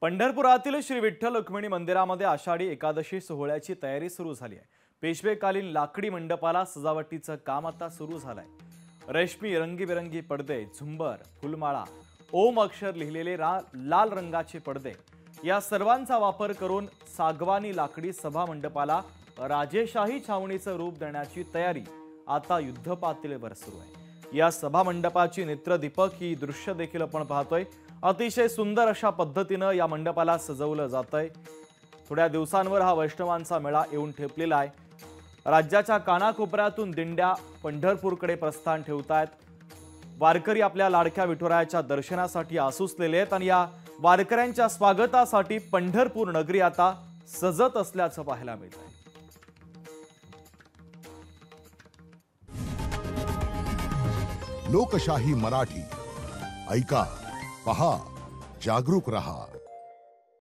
पंढरपुरातील श्री विठ्ठल रुक्मिणी मंदिरामध्ये आषाढी एकादशी सोहळ्याची तयारी सुरू झाली आहे। पेशवेकालीन लाकडी मंडपाला सजावटीचं काम आता सुरू झालंय। रेशमी रंगीबेरंगी पडदे, झुंबर, फुलमाळा, ओम अक्षर लिहिलेले लाल रंगाचे पडदे या सर्वांचा वापर करून सागवानी लाकडी सभा मंडपाला राजेशाही छावणीचं रूप देण्याची तयारी आता युद्धपातळीवर सुरू आहे। या सभा मंडपाची नेत्रदीपक ही दृश्य देखील आपण पाहतोय। अतिशय सुंदर अशा पद्धतीने या मंडपाला सजवलं जातंय। थोड्या दिवसांवर हा वैष्णवांचा मेळा येऊन ठेपलेला आहे। राज्याच्या कानाकोपऱ्यातून दिंड्या पंढरपूरकडे प्रस्थान ठेवतायत। वारकरी आपल्या लाडक्या विठुरायाच्या दर्शनासाठी आसुसलेले आहेत आणि या वारकऱ्यांच्या स्वागतासाठी पंढरपूर नगरी आता सजत असल्याचं पाहायला मिळतंय। लोकशाही मराठी ऐका, पहा, जागरूक रहा।